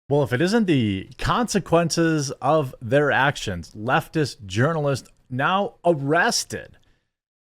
Well, if it isn't the consequences of their actions, leftist journalist now arrested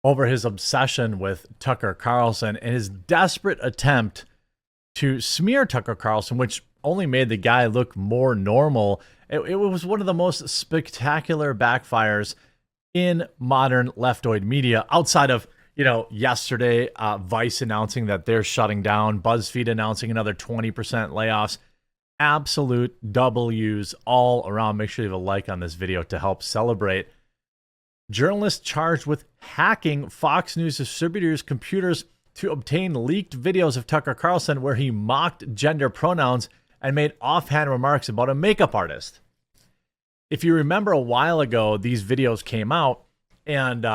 over his obsession with Tucker Carlson and his desperate attempt to smear Tucker Carlson, which only made the guy look more normal. It was one of the most spectacular backfires in modern leftoid media outside of, yesterday, Vice announcing that they're shutting down, BuzzFeed announcing another 20% layoffs. Absolute W's all around. Make sure you have a like on this video to help celebrate. Journalists charged with hacking Fox News distributors' computers to obtain leaked videos of Tucker Carlson where he mocked gender pronouns and made offhand remarks about a makeup artist. If you remember a while ago, these videos came out and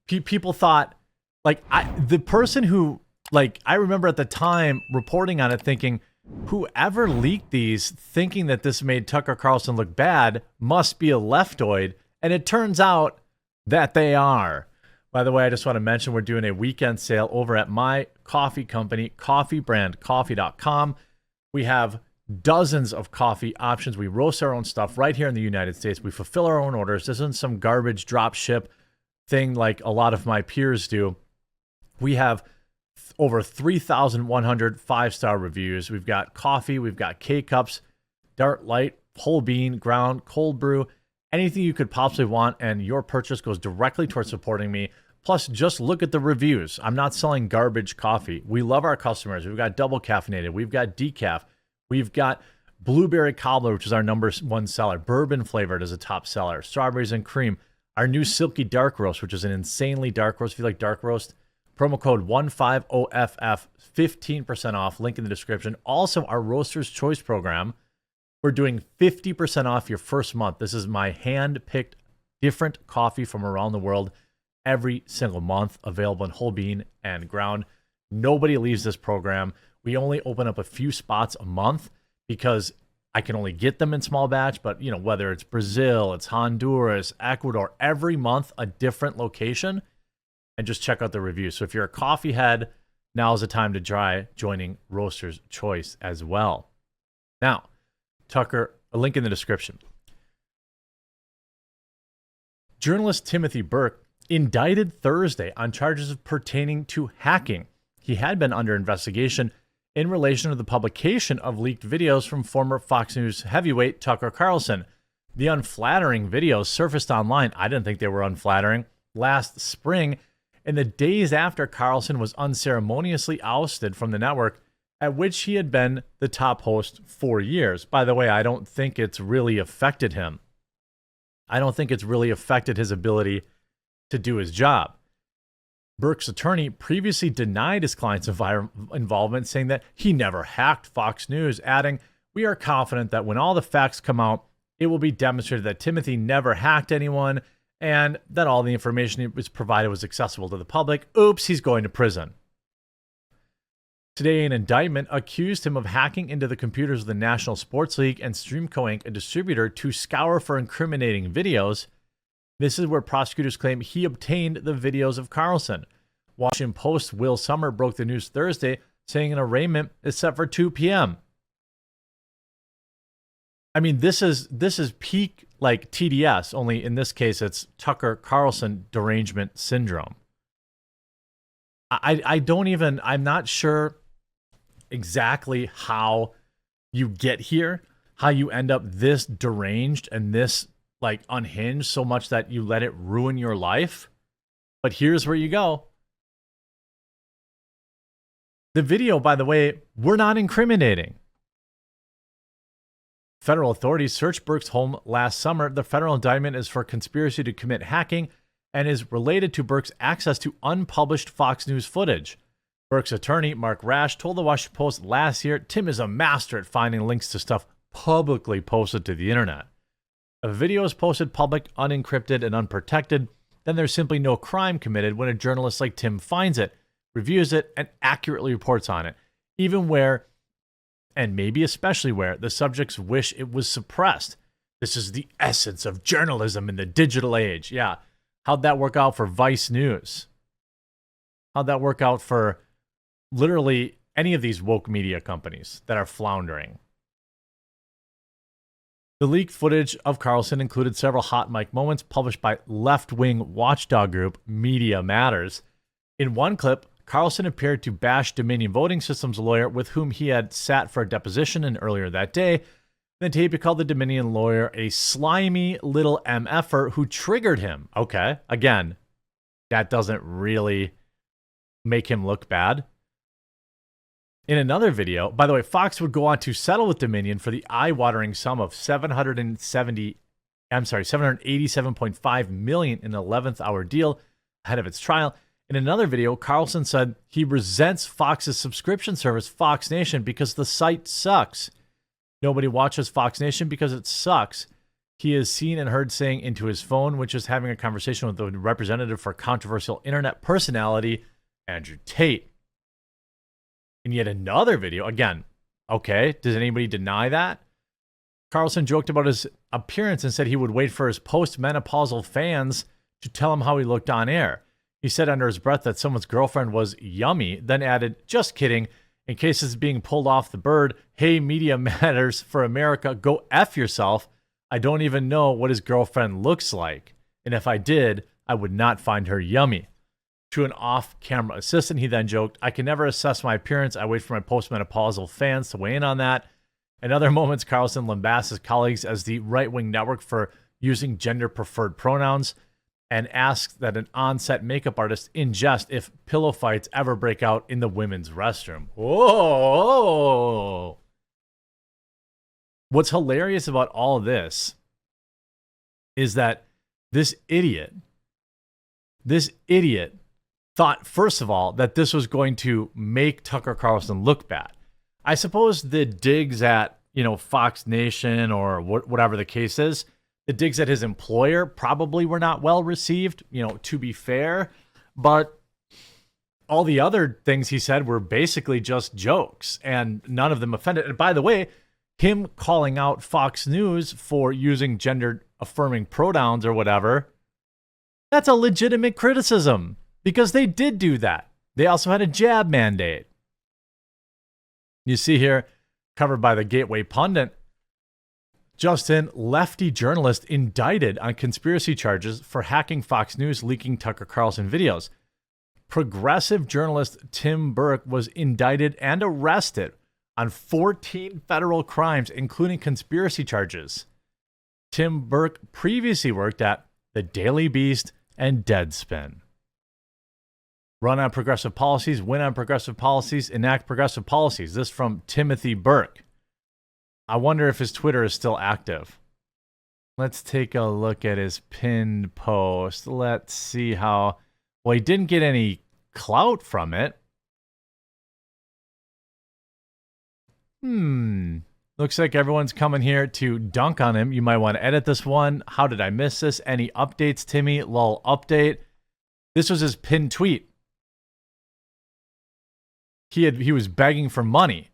people thought, the person who, I remember at the time reporting on it thinking, whoever leaked these thinking that this made Tucker Carlson look bad must be a leftoid. And it turns out that they are. By the way, I just want to mention we're doing a weekend sale over at my coffee company, coffeebrandcoffee.com. We have dozens of coffee options. We roast our own stuff right here in the United States. We fulfill our own orders. This isn't some garbage drop ship thing like a lot of my peers do. We have over 3,100 five-star reviews. We've got coffee. We've got K-Cups, dark light, whole bean, ground, cold brew, anything you could possibly want, and your purchase goes directly towards supporting me. Plus, just look at the reviews. I'm not selling garbage coffee. We love our customers. We've got double caffeinated. We've got decaf. We've got blueberry cobbler, which is our number one seller. Bourbon flavored is a top seller. Strawberries and cream. Our new silky dark roast, which is an insanely dark roast. If you like dark roast, promo code 150FF, 15% off. Link in the description. Also, our Roaster's Choice program. We're doing 50% off your first month. This is my hand-picked different coffee from around the world every single month, available in whole bean and ground. Nobody leaves this program. We only open up a few spots a month because I can only get them in small batch, but whether it's Brazil, it's Honduras, Ecuador, every month a different location, and just check out the reviews. So if you're a coffee head, now's the time to try joining Roaster's Choice as well. Now, Tucker, a link in the description. Journalist Timothy Burke indicted Thursday on charges pertaining to hacking. He had been under investigation in relation to the publication of leaked videos from former Fox News heavyweight Tucker Carlson. The unflattering videos surfaced online. I didn't think they were unflattering. Last spring, in the days after Carlson was unceremoniously ousted from the network, at which he had been the top host for years. By the way, I don't think it's really affected him. I don't think it's really affected his ability to do his job. Burke's attorney previously denied his client's involvement, saying that he never hacked Fox News, adding, "We are confident that when all the facts come out, it will be demonstrated that Timothy never hacked anyone and that all the information he was provided was accessible to the public. Oops, he's going to prison." Today, an indictment accused him of hacking into the computers of the National Sports League and Streamco Inc., a distributor, to scour for incriminating videos. This is where prosecutors claim he obtained the videos of Carlson. Washington Post's Will Sommer broke the news Thursday, saying an arraignment is set for 2 p.m. I mean, this is peak TDS, only in this case it's Tucker Carlson derangement syndrome. I'm not sure exactly how you get here, how you end up this deranged and this unhinged so much that you let it ruin your life. But here's where you go. The video, by the way, were not incriminating. Federal authorities searched Burke's home last summer. The federal indictment is for conspiracy to commit hacking and is related to Burke's access to unpublished Fox News footage. Burke's attorney, Mark Rash, told the Washington Post last year, "Tim is a master at finding links to stuff publicly posted to the internet. If a video is posted public, unencrypted, and unprotected, then there's simply no crime committed when a journalist like Tim finds it, reviews it, and accurately reports on it, even where, and maybe especially where, the subjects wish it was suppressed. This is the essence of journalism in the digital age." Yeah. How'd that work out for Vice News? How'd that work out for literally any of these woke media companies that are floundering? The leaked footage of Carlson included several hot mic moments published by left-wing watchdog group Media Matters. In one clip, Carlson appeared to bash Dominion Voting Systems lawyer with whom he had sat for a deposition and earlier that day. Then Tapey called the Dominion lawyer a slimy little MFer who triggered him. Okay, again, that doesn't really make him look bad. In another video, by the way, Fox would go on to settle with Dominion for the eye-watering sum of $787.5 million in an 11th hour deal ahead of its trial. In another video, Carlson said he resents Fox's subscription service, Fox Nation, because the site sucks. Nobody watches Fox Nation because it sucks. He is seen and heard saying into his phone, which is having a conversation with the representative for controversial internet personality, Andrew Tate. In yet another video, again, okay, does anybody deny that? Carlson joked about his appearance and said he would wait for his post-menopausal fans to tell him how he looked on air. He said under his breath that someone's girlfriend was yummy, then added, just kidding, in case it's being pulled off the bird, hey, Media Matters for America, go F yourself. I don't even know what his girlfriend looks like. And if I did, I would not find her yummy. To an off-camera assistant, he then joked, I can never assess my appearance. I wait for my postmenopausal fans to weigh in on that. In other moments, Carlson lambasts his colleagues as the right-wing network for using gender-preferred pronouns and asks that an on-set makeup artist ingest if pillow fights ever break out in the women's restroom. Whoa! What's hilarious about all this is that this idiot thought, first of all, that this was going to make Tucker Carlson look bad. I suppose the digs at, Fox Nation or whatever the case is, the digs at his employer probably were not well received, to be fair. But all the other things he said were basically just jokes, and none of them offended. And by the way, him calling out Fox News for using gender-affirming pronouns or whatever, that's a legitimate criticism. Because they did do that. They also had a jab mandate. You see here, covered by the Gateway Pundit, Justin, lefty journalist indicted on conspiracy charges for hacking Fox News, leaking Tucker Carlson videos. Progressive journalist Tim Burke was indicted and arrested on 14 federal crimes, including conspiracy charges. Tim Burke previously worked at The Daily Beast and Deadspin. Run on progressive policies, win on progressive policies, enact progressive policies. This from Timothy Burke. I wonder if his Twitter is still active. Let's take a look at his pinned post. Let's see how... Well, he didn't get any clout from it. Looks like everyone's coming here to dunk on him. You might want to edit this one. How did I miss this? Any updates, Timmy? Lol, update. This was his pinned tweet. He was begging for money.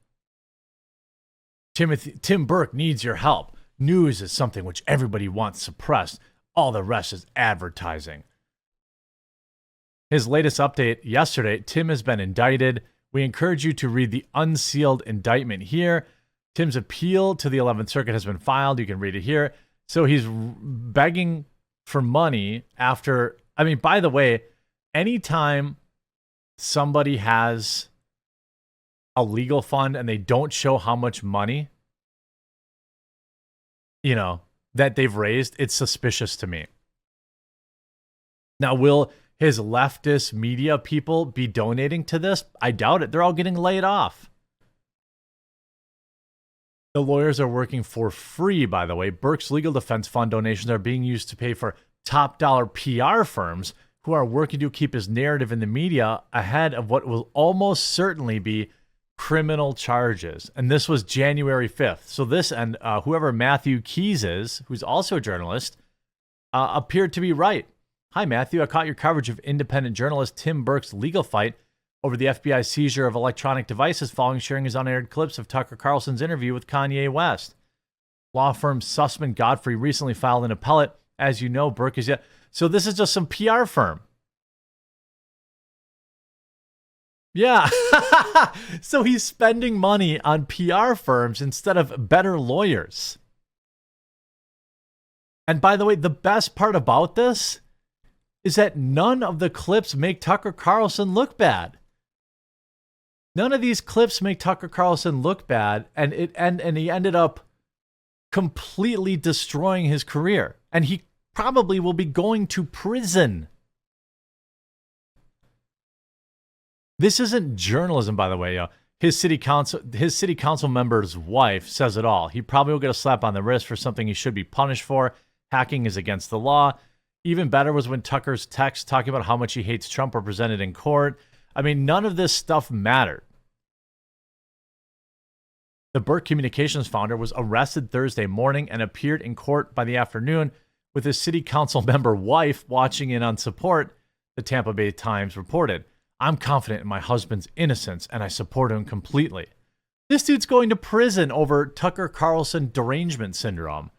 Tim Burke needs your help. News is something which everybody wants suppressed. All the rest is advertising. His latest update yesterday, Tim has been indicted. We encourage you to read the unsealed indictment here. Tim's appeal to the 11th Circuit has been filed. You can read it here. So he's begging for money after... I mean, by the way, anytime somebody has a legal fund and they don't show how much money, that they've raised, it's suspicious to me. Now, will his leftist media people be donating to this? I doubt it. They're all getting laid off. The lawyers are working for free, by the way. Burke's legal defense fund donations are being used to pay for top dollar PR firms who are working to keep his narrative in the media ahead of what will almost certainly be criminal charges. And this was January 5th. So this and whoever Matthew Keys is, who's also a journalist, appeared to be right. Hi, Matthew. I caught your coverage of independent journalist Tim Burke's legal fight over the FBI seizure of electronic devices following sharing his unaired clips of Tucker Carlson's interview with Kanye West. Law firm Sussman Godfrey recently filed an appellate. As you know, Burke is yet. So this is just some PR firm. Yeah. So he's spending money on PR firms instead of better lawyers. And by the way, the best part about this is that none of the clips make Tucker Carlson look bad. None of these clips make Tucker Carlson look bad, and he ended up completely destroying his career. And he probably will be going to prison. This isn't journalism, by the way. His city council member's wife says it all. He probably will get a slap on the wrist for something he should be punished for. Hacking is against the law. Even better was when Tucker's text talking about how much he hates Trump were presented in court. I mean, none of this stuff mattered. The Burke Communications founder was arrested Thursday morning and appeared in court by the afternoon with his city council member wife watching in on support, the Tampa Bay Times reported. I'm confident in my husband's innocence and I support him completely. This dude's going to prison over Tucker Carlson derangement syndrome.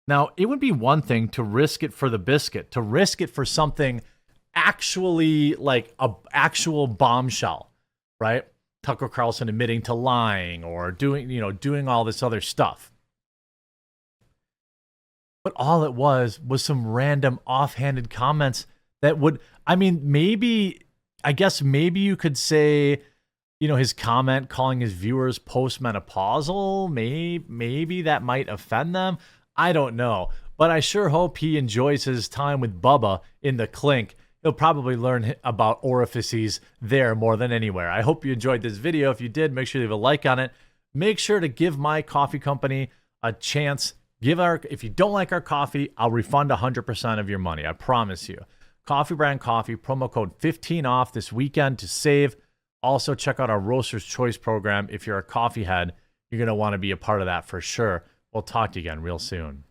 Now, it would be one thing to risk it for the biscuit, to risk it for something actually like an actual bombshell, right? Tucker Carlson admitting to lying or doing all this other stuff. But all it was some random offhanded comments that would, maybe you could say, his comment calling his viewers postmenopausal, maybe that might offend them. I don't know, but I sure hope he enjoys his time with Bubba in the clink. He'll probably learn about orifices there more than anywhere. I hope you enjoyed this video. If you did, make sure you leave a like on it. Make sure to give my coffee company a chance. If you don't like our coffee, I'll refund 100% of your money. I promise you. Coffee Brand Coffee, promo code 15 off this weekend to save. Also, check out our Roaster's Choice program. If you're a coffee head, you're going to want to be a part of that for sure. We'll talk to you again real soon.